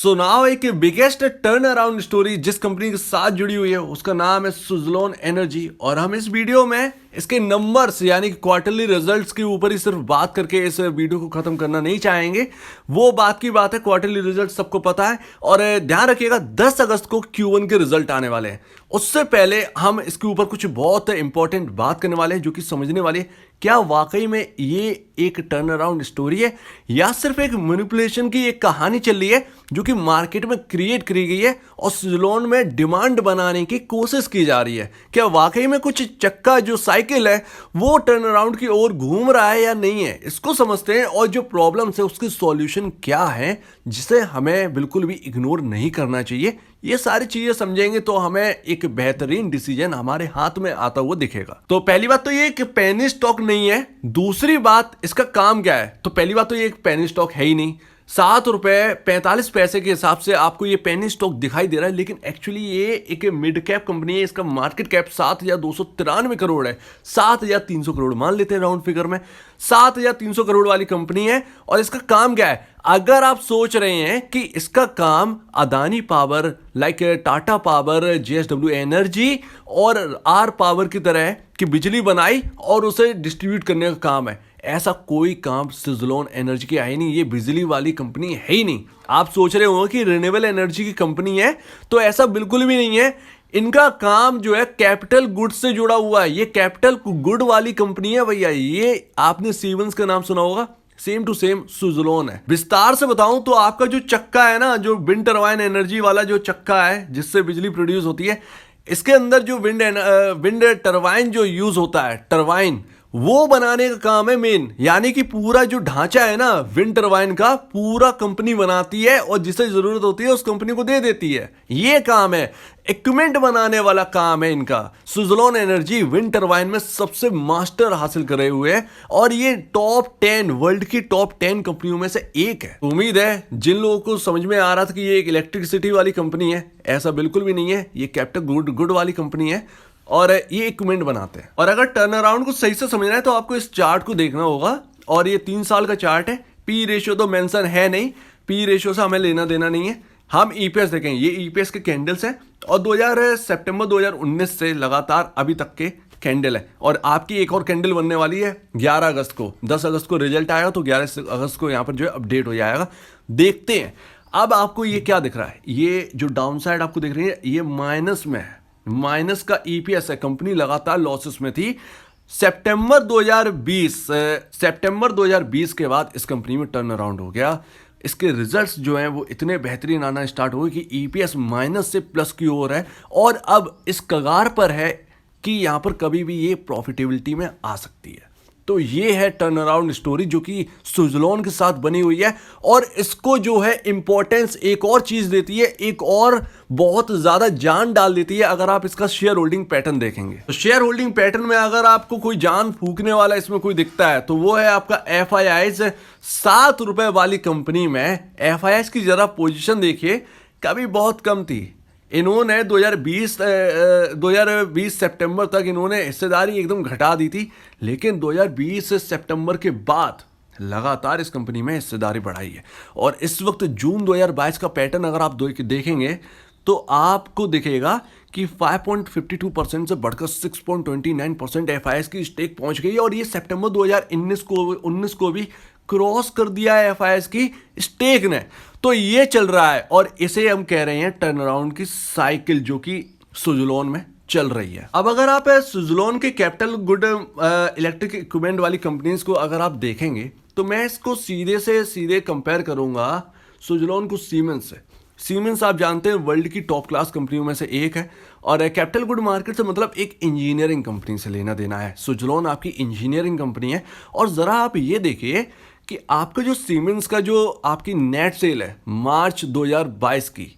So now एक biggest turn around story जिस company के साथ जुड़ी हुई है उसका नाम है सुज़लोन एनर्जी। और हम इस वीडियो में इसके नंबर्स यानी कि क्वार्टरली रिजल्ट्स के ऊपर ही सिर्फ बात करके इस वीडियो को खत्म करना नहीं चाहेंगे। वो बात की बात है, क्वार्टरली रिजल्ट सबको पता है और ध्यान रखिएगा 10 अगस्त को Q1 के रिजल्ट आने वाले हैं। उससे पहले हम इसके ऊपर कुछ बहुत इंपॉर्टेंट बात करने वाले हैं जो कि समझने वाली है क्या वाकई में ये एक टर्न अराउंड स्टोरी है या सिर्फ एक मैनिपुलेशन की एक कहानी चल रही है जो कि मार्केट में क्रिएट करी गई है और सुज़लोन में डिमांड बनाने की कोशिश की जा रही है। क्या वाकई में कुछ चक्का जो साइकिल है वो टर्न अराउंड की ओर घूम रहा है या नहीं है, इसको समझते हैं और जो प्रॉब्लम्स है उसकी सॉल्यूशन क्या है जिसे हमें बिल्कुल भी इग्नोर नहीं करना चाहिए। ये सारी चीजें समझेंगे तो हमें एक बेहतरीन डिसीजन हमारे हाथ में आता हुआ दिखेगा। तो पहली बात तो ये एक पेनी स्टॉक नहीं है। दूसरी बात, इसका काम क्या है? तो पहली बात तो ये एक पेनी स्टॉक है ही नहीं। ₹7.45 के हिसाब से आपको ये पेनी स्टॉक दिखाई दे रहा है, लेकिन एक्चुअली ये एक मिड कैप कंपनी है। इसका मार्केट कैप 7,293 करोड़ है, 7,300 करोड़ मान लेते हैं राउंड फिगर में। 7,300 करोड़ वाली कंपनी है और इसका काम क्या है? अगर आप सोच रहे हैं कि इसका काम Adani power, like Tata power, JSW energy और आर पावर की तरह कि बिजली बनाई और उसे डिस्ट्रीब्यूट करने का काम है, ऐसा कोई काम सुज़लोन एनर्जी की है नहीं। ये बिजली वाली कंपनी है ही नहीं। आप सोच रहे हो कि रिन्यूएबल एनर्जी की कंपनी है, तो ऐसा बिल्कुल भी नहीं है। इनका काम जो है कैपिटल गुड से जुड़ा हुआ है। ये कैपिटल गुड वाली कंपनी है भैया। ये आपने सीमेंस का नाम सुना होगा, सेम टू सेम सुज़लोन है। विस्तार से बताऊं तो आपका जो चक्का है ना, जो विंड टरबाइन एनर्जी वाला जो चक्का है जिससे बिजली प्रोड्यूस होती है, इसके अंदर जो विंड टरबाइन जो यूज होता है, टरबाइन वो बनाने का काम है मेन। यानी कि पूरा जो ढांचा है ना विंड टरबाइन का, पूरा कंपनी बनाती है और जिसे जरूरत होती है उस कंपनी को दे देती है। ये काम है, इक्विपमेंट बनाने वाला काम है इनका। सुज़लोन एनर्जी विंड टरबाइन में सबसे मास्टर हासिल करे हुए है और ये टॉप 10 वर्ल्ड की टॉप 10 कंपनियों में से एक है। उम्मीद है जिन लोगों को समझ में आ रहा था कि ये एक इलेक्ट्रिसिटी वाली कंपनी है, ऐसा बिल्कुल भी नहीं है। ये कैपिटल गुड वाली कंपनी है और ये इक्विपमेंट बनाते हैं। और अगर टर्न अराउंड को सही से समझना है तो आपको इस चार्ट को देखना होगा और ये 3 साल का चार्ट है। पी रेशियो तो मेंशन है नहीं, पी रेशियो से हमें लेना देना नहीं है। हम ईपीएस देखेंगे, ये ईपीएस के कैंडल्स हैं और सितंबर 2019 से लगातार अभी तक के कैंडल है। और आपकी एक और कैंडल बनने वाली है 11 अगस्त को। 10 अगस्त को रिजल्ट आएगा तो 11 अगस्त को यहाँ पर जो है अपडेट हो जाएगा। देखते हैं अब आपको ये क्या दिख रहा है। ये जो डाउन साइड आपको दिख रही है ये माइनस में है, माइनस का ईपीएस है। कंपनी लगातार लॉसेस में थी। सितंबर 2020 के बाद इस कंपनी में टर्न अराउंड हो गया। इसके रिजल्ट्स जो हैं वो इतने बेहतरीन आना स्टार्ट हुए कि ईपीएस माइनस से प्लस की ओर है और अब इस कगार पर है कि यहां पर कभी भी ये प्रॉफिटेबिलिटी में आ सकती है। तो ये है टर्न अराउंड स्टोरी जो कि सुज़लोन के साथ बनी हुई है और इसको जो है इंपॉर्टेंस एक और चीज देती है, एक और बहुत ज्यादा जान डाल देती है। अगर आप इसका शेयर होल्डिंग पैटर्न देखेंगे तो शेयर होल्डिंग पैटर्न में अगर आपको कोई जान फूकने वाला इसमें कोई दिखता है तो वो है आपका FIIs। ₹7 वाली कंपनी में FIIs की जरा पोजीशन देखिए, कभी बहुत कम थी। इन्होंने 2020 सितंबर तक इन्होंने हिस्सेदारी एकदम घटा दी थी, लेकिन 2020 सितंबर के बाद लगातार इस कंपनी में हिस्सेदारी बढ़ाई है। और इस वक्त जून 2022 का पैटर्न अगर आप देखेंगे तो आपको दिखेगा कि 5.52% से बढ़कर 6.29% FIIs की स्टेक पहुंच गई और ये सितंबर 2019 को भी क्रॉस कर दिया है FIIs की स्टेक ने। तो ये चल रहा है और इसे हम कह रहे हैं टर्न अराउंड की साइकिल जो कि सुज़लोन में चल रही है। अब अगर आप सुज़लोन के कैपिटल गुड इलेक्ट्रिक इक्विपमेंट वाली कंपनीज को अगर आप देखेंगे तो मैं इसको सीधे कंपेयर करूंगा सुज़लोन को सीमेंस से। सीमेंस आप जानते हैं वर्ल्ड की टॉप क्लास कंपनियों में से एक है और कैपिटल गुड मार्केट से मतलब एक इंजीनियरिंग कंपनी से लेना देना है। सुज़लोन आपकी इंजीनियरिंग कंपनी है और ज़रा आप ये देखिए कि आपका जो सीमेंस का जो आपकी नेट सेल है मार्च 2022 की,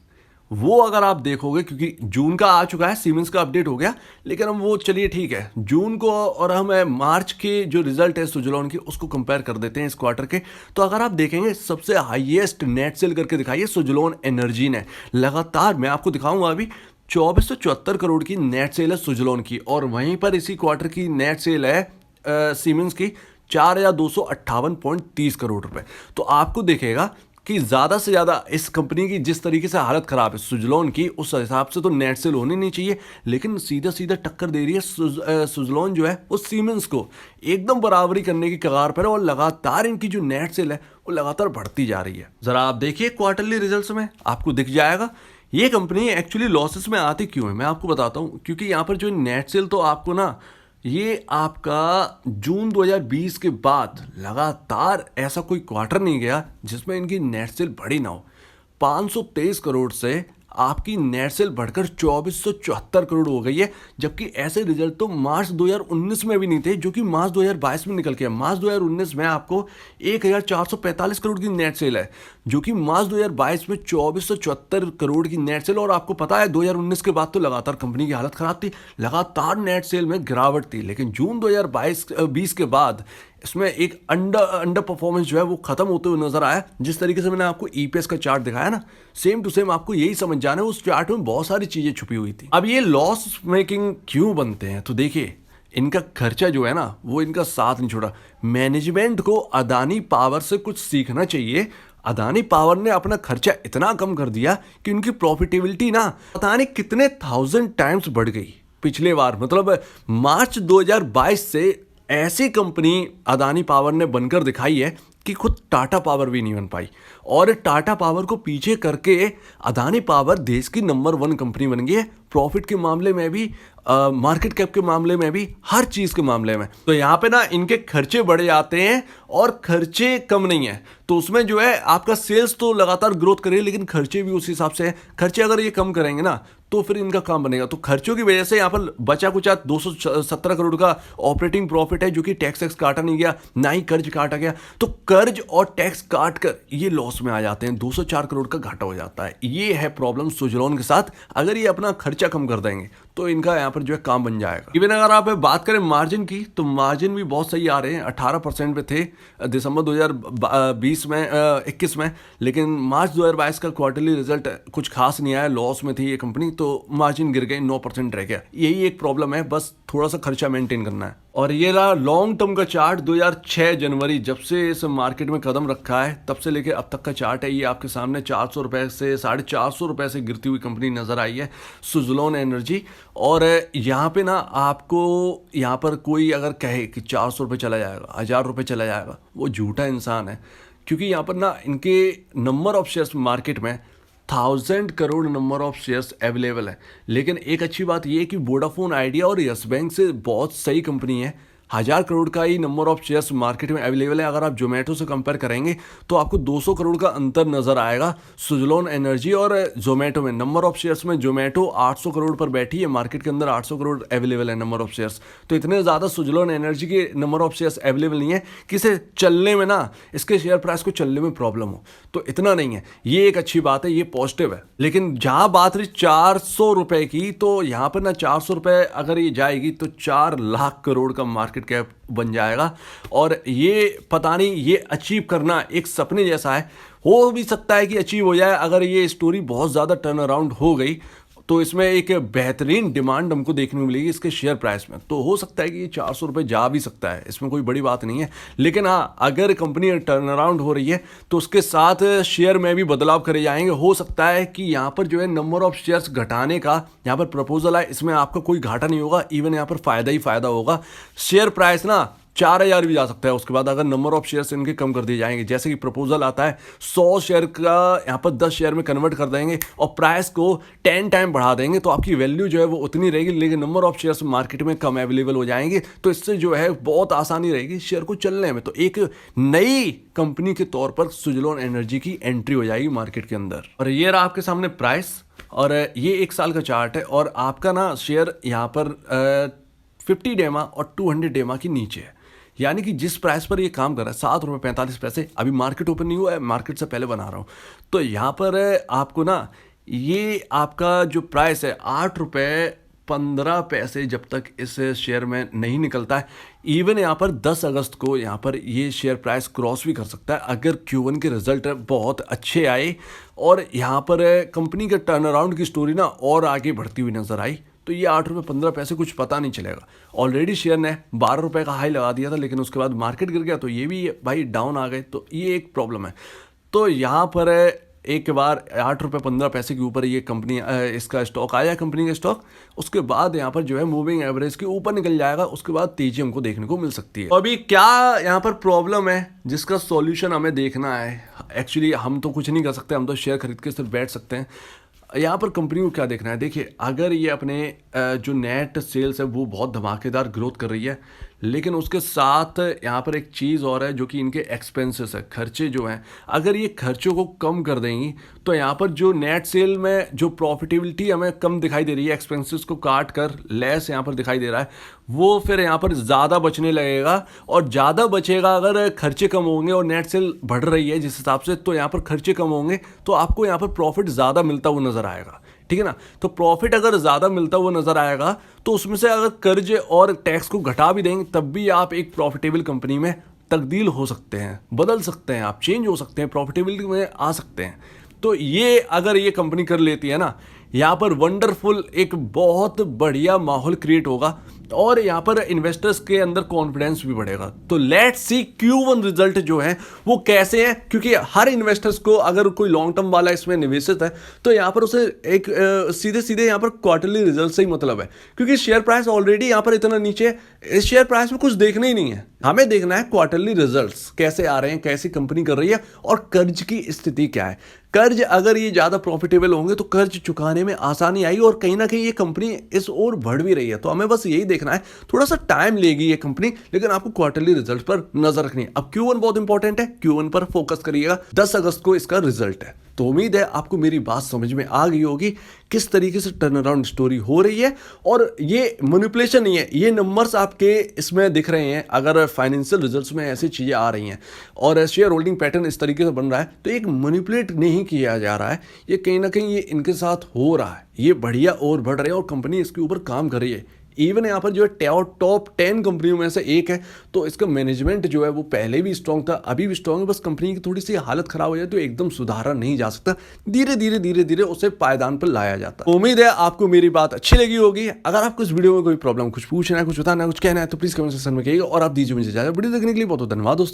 वो अगर आप देखोगे, क्योंकि जून का आ चुका है, सीमेंस का अपडेट हो गया, लेकिन हम वो चलिए ठीक है जून को और हम मार्च के जो रिजल्ट है सुज़लोन की उसको कंपेयर कर देते हैं इस क्वार्टर के। तो अगर आप देखेंगे सबसे हाईएस्ट नेट सेल करके दिखाई है सुज़लोन एनर्जी ने। लगातार मैं आपको दिखाऊंगा अभी 2474 करोड़ की नेट सेल है सुज़लोन की और वहीं पर इसी क्वार्टर की नेट सेल है सीमेंस की 4,258.30 करोड़ रुपए। तो आपको देखेगा कि ज़्यादा से ज़्यादा इस कंपनी की जिस तरीके से हालत ख़राब है सुजलॉन की, उस हिसाब से तो नेट सेल होनी नहीं चाहिए, लेकिन सीधा सीधा टक्कर दे रही है सुजलॉन जो है वो सीमेंस को एकदम बराबरी करने की कगार पर है, और लगातार इनकी जो नेट सेल है वो लगातार बढ़ती जा रही है। ज़रा आप देखिए क्वार्टरली रिजल्ट्स में आपको दिख जाएगा ये कंपनी एक्चुअली लॉसेस में आती क्यों है, मैं आपको बताता हूँ। क्योंकि यहाँ पर जो नेट सेल तो आपको ना, ये आपका जून 2020 के बाद लगातार ऐसा कोई क्वार्टर नहीं गया जिसमें इनकी नेट सेल बढ़ी ना हो। 523 करोड़ से आपकी नेट सेल बढ़कर 2474 करोड़ हो गई है, जबकि ऐसे रिजल्ट तो मार्च 2019 में भी नहीं थे, जो कि मार्च 2022 में निकल के है। मार्च 2019 में आपको 1445 करोड़ की नेट सेल है, जो कि मार्च 2022 में 2474 करोड़ की नेट सेल। और आपको पता है 2019 के बाद तो लगातार कंपनी की हालत खराब थी, लगातार नेट सेल में गिरावट थी, लेकिन जून 2022 के बाद इसमें एक अंडर परफॉर्मेंस जो है वो खत्म होते हुए नजर आया। जिस तरीके से मैंने आपको ईपीएस का चार्ट दिखाया ना, सेम टू सेम आपको यही समझ जाना है, उस चार्ट में बहुत सारी चीजें छुपी हुई थी। अब ये लॉस मेकिंग क्यों बनते हैं, तो देखिए इनका खर्चा जो है ना वो इनका साथ नहीं छोड़ा। मैनेजमेंट को अदानी पावर से कुछ सीखना चाहिए। अदानी पावर ने अपना खर्चा इतना कम कर दिया कि उनकी प्रॉफिटेबिलिटी ना पता नहीं कितने 1000 टाइम्स बढ़ गई पिछले बार। मतलब मार्च 2022 से ऐसी कंपनी अदानी पावर ने बनकर दिखाई है कि खुद टाटा पावर भी नहीं बन पाई, और टाटा पावर को पीछे करके अदानी पावर देश की नंबर 1 कंपनी बन गई है, प्रॉफिट के मामले में भी, मार्केट कैप के मामले में भी, हर चीज़ के मामले में। तो यहाँ पे ना इनके खर्चे बढ़े जाते हैं और खर्चे कम नहीं है, तो उसमें जो है आपका सेल्स तो लगातार ग्रोथ करेगी, लेकिन खर्चे भी उस हिसाब से हैं। खर्चे अगर ये कम करेंगे ना तो फिर इनका काम बनेगा। तो खर्चों की वजह से यहाँ पर बचा कुचा 217 करोड़ का ऑपरेटिंग प्रॉफिट है, जो कि टैक्स काटा नहीं गया, ना ही कर्ज काटा गया। तो कर्ज और टैक्स काट कर ये लॉस में आ जाते हैं, 204 करोड़ का घाटा हो जाता है। ये है प्रॉब्लम सुजलॉन के साथ। अगर ये अपना खर्चा कम कर देंगे तो इनका यहाँ पर जो है काम बन जाएगा। इवन अगर आप बात करें मार्जिन की, तो मार्जिन भी बहुत सही आ रहे हैं, 18% पे थे दिसंबर 2021 में, लेकिन मार्च 2022 का क्वार्टरली रिजल्ट कुछ खास नहीं आया, लॉस में थी ये कंपनी, तो मार्जिन गिर गए, 9% रह गया। यही एक प्रॉब्लम है, बस थोड़ा सा खर्चा मेंटेन करना है। और ये रहा लॉन्ग टर्म का चार्ट, 2006 जनवरी जब से इस मार्केट में कदम रखा है तब से लेकर अब तक का चार्ट है। ये आपके सामने 400 रुपए से 450 रुपए से गिरती हुई कंपनी नजर आई है, सुजलॉन एनर्जी। और यहाँ पे ना आपको यहाँ पर कोई अगर कहे कि 400 रुपये चला जाएगा, 1000 रुपये चला जाएगा, वो झूठा इंसान है। क्योंकि यहाँ पर ना इनके नंबर ऑफ शेयर्स मार्केट में 1000 crore number of shares available है। लेकिन एक अच्छी बात यह है कि वोडाफोन आइडिया और यस बैंक से बहुत सही कंपनी है, 1000 करोड़ का ही नंबर ऑफ शेयर्स मार्केट में अवेलेबल है। अगर आप जोमेटो से कंपेयर करेंगे तो आपको 200 करोड़ का अंतर नजर आएगा सुजलॉन एनर्जी और जोमेटो में। नंबर ऑफ शेयर्स में जोमेटो 800 करोड़ पर बैठी है, मार्केट के अंदर 800 करोड़ अवेलेबल है नंबर ऑफ शेयर्स। तो इतने ज़्यादा सुजलॉन एनर्जी के नंबर ऑफ शेयर्स अवेलेबल नहीं है कि इसे चलने में ना, इसके शेयर प्राइस को चलने में प्रॉब्लम हो, तो इतना नहीं है। ये एक अच्छी बात है, ये पॉजिटिव है। लेकिन जहाँ बात रही 400 रुपये की, तो यहाँ पर ना 400 रुपये अगर ये जाएगी तो 4 लाख करोड़ का मार्केट कैप बन जाएगा। और ये पता नहीं, ये अचीव करना एक सपने जैसा है। हो भी सकता है कि अचीव हो जाए अगर ये स्टोरी बहुत ज़्यादा टर्न अराउंड हो गई, तो इसमें एक बेहतरीन डिमांड हमको देखने को मिलेगी इसके शेयर प्राइस में। तो हो सकता है कि ये 400 रुपये जा भी सकता है, इसमें कोई बड़ी बात नहीं है। लेकिन हाँ, अगर कंपनी टर्न अराउंड हो रही है तो उसके साथ शेयर में भी बदलाव करे जाएंगे। हो सकता है कि यहाँ पर जो है नंबर ऑफ शेयर्स घटाने का यहाँ पर प्रपोजल है, इसमें आपका कोई घाटा नहीं होगा, इवन यहाँ पर फ़ायदा ही फ़ायदा होगा। शेयर प्राइस ना 4000 भी जा सकता है उसके बाद, अगर नंबर ऑफ शेयर्स इनके कम कर दिए जाएंगे। जैसे कि प्रपोजल आता है 100 शेयर का यहाँ पर 10 शेयर में कन्वर्ट कर देंगे और प्राइस को 10 टाइम बढ़ा देंगे, तो आपकी वैल्यू जो है वो उतनी रहेगी, लेकिन नंबर ऑफ शेयर्स मार्केट में कम अवेलेबल हो जाएंगे। तो इससे जो है बहुत आसानी रहेगी शेयर को चलने में। तो एक नई कंपनी के तौर पर सुजलॉन एनर्जी की एंट्री हो जाएगी मार्केट के अंदर। और ये रहा आपके सामने प्राइस, और ये 1 साल का चार्ट है। और आपका ना शेयर यहाँ पर 50 डेमा और 200 डेमा के नीचे है, यानी कि जिस प्राइस पर ये काम कर रहा है 7.45 रुपये। अभी मार्केट ओपन नहीं हुआ है, मार्केट से पहले बना रहा हूँ। तो यहाँ पर आपको ना ये आपका जो प्राइस है 8.15 रुपये जब तक इस शेयर में नहीं निकलता है। इवन यहाँ पर 10 अगस्त को यहाँ पर ये शेयर प्राइस क्रॉस भी कर सकता है अगर Q1 के रिजल्ट बहुत अच्छे आए और यहाँ पर कंपनी के टर्न अराउंड की स्टोरी ना और आगे बढ़ती हुई नजर आई। तो ये 8.15 रुपये कुछ पता नहीं चलेगा। ऑलरेडी शेयर ने 12 रुपये का हाई लगा दिया था, लेकिन उसके बाद मार्केट गिर गया तो ये भी भाई डाउन आ गए, तो ये एक प्रॉब्लम है। तो यहाँ पर एक बार 8 रुपये 15 पैसे के ऊपर ये कंपनी इसका स्टॉक आया, कंपनी का स्टॉक। उसके बाद यहाँ पर जो है मूविंग एवरेज के ऊपर निकल जाएगा, उसके बाद तेजी हमको देखने को मिल सकती है। तो अभी क्या यहाँ पर प्रॉब्लम है जिसका सॉल्यूशन हमें देखना है। एक्चुअली हम तो कुछ नहीं कर सकते, हम तो शेयर खरीद के सिर्फ बैठ सकते हैं। यहाँ पर कंपनी को क्या देखना है, देखिए अगर ये अपने जो नेट सेल्स है वो बहुत धमाकेदार ग्रोथ कर रही है, लेकिन उसके साथ यहाँ पर एक चीज़ और है जो कि इनके एक्सपेंसेस है, खर्चे जो हैं, अगर ये खर्चों को कम कर देंगी तो यहाँ पर जो नेट सेल में जो प्रॉफिटेबिलिटी हमें कम दिखाई दे रही है, एक्सपेंसेस को काट कर लेस यहाँ पर दिखाई दे रहा है, वो फिर यहाँ पर ज़्यादा बचने लगेगा। और ज़्यादा बचेगा अगर खर्चे कम होंगे और नेट सेल बढ़ रही है जिस हिसाब से, तो यहाँ पर खर्चे कम होंगे तो आपको यहाँ पर प्रॉफिट ज़्यादा मिलता हुआ नज़र आएगा। ठीक है ना। तो प्रॉफिट अगर ज़्यादा मिलता हुआ नज़र आएगा तो उसमें से अगर कर्ज और टैक्स को घटा भी देंगे तब भी आप एक प्रॉफिटेबल कंपनी में तब्दील हो सकते हैं, बदल सकते हैं, आप चेंज हो सकते हैं, प्रॉफिटेबिलिटी में आ सकते हैं। तो ये अगर ये कंपनी कर लेती है ना, यहाँ पर वंडरफुल एक बहुत बढ़िया माहौल क्रिएट होगा और यहाँ पर इन्वेस्टर्स के अंदर कॉन्फिडेंस भी बढ़ेगा। तो लेट्स सी Q1 रिजल्ट जो है वो कैसे हैं, क्योंकि हर इन्वेस्टर्स को अगर कोई लॉन्ग टर्म वाला इसमें निवेशित है तो यहाँ पर उसे एक सीधे सीधे यहाँ पर क्वार्टरली रिजल्ट से ही मतलब है, क्योंकि शेयर प्राइस ऑलरेडी यहाँ पर इतना नीचे है, इस शेयर प्राइस में कुछ देखना ही नहीं है। हमें देखना है क्वार्टरली रिजल्ट्स कैसे आ रहे हैं, कैसी कंपनी कर रही है और कर्ज की स्थिति क्या है। कर्ज अगर ये ज़्यादा प्रॉफिटेबल होंगे तो कर्ज चुकाने में आसानी आएगी और कहीं ना कहीं ये कंपनी इस ओर बढ़ भी रही है। तो हमें बस यही देखना है, थोड़ा सा टाइम लेगी ये कंपनी, लेकिन आपको क्वार्टरली रिजल्ट पर नजर रखनी है। अब Q1 बहुत इंपॉर्टेंट है, Q1 पर फोकस करिएगा। 10 अगस्त को इसका रिजल्ट है। तो उम्मीद है आपको मेरी बात समझ में आ गई होगी किस तरीके से टर्न अराउंड स्टोरी हो रही है। और ये मैनिपुलेशन नहीं है, ये नंबर्स आपके इसमें दिख रहे हैं। अगर फाइनेंशियल रिजल्ट्स में ऐसी चीज़ें आ रही हैं और शेयर होल्डिंग पैटर्न इस तरीके से बन रहा है तो एक मैनिपुलेट नहीं किया जा रहा है, ये कहीं ना कहीं ये इनके साथ हो रहा है। ये बढ़िया और बढ़ रहे हैं और कंपनी इसके ऊपर काम कर रही है। इवन यहाँ पर जो है टॉप 10 कंपनियों में से एक है, तो इसका मैनेजमेंट जो है वो पहले भी स्ट्रांग था, अभी भी स्ट्रांग है। बस कंपनी की थोड़ी सी हालत खराब हो जाए तो एकदम सुधारा नहीं जा सकता, धीरे धीरे उसे पायदान पर लाया जाता है। उम्मीद है आपको मेरी बात अच्छी लगी होगी। अगर आपको इस वीडियो में कोई प्रॉब्लम, कुछ पूछना है, कुछ बताना है, कुछ कहना है तो प्लीज कमेंट सेक्शन में कहिएगा। और आप दीजिए मुझे इजाजत। वीडियो देखने के लिए बहुत बहुत धन्यवाद दोस्तों।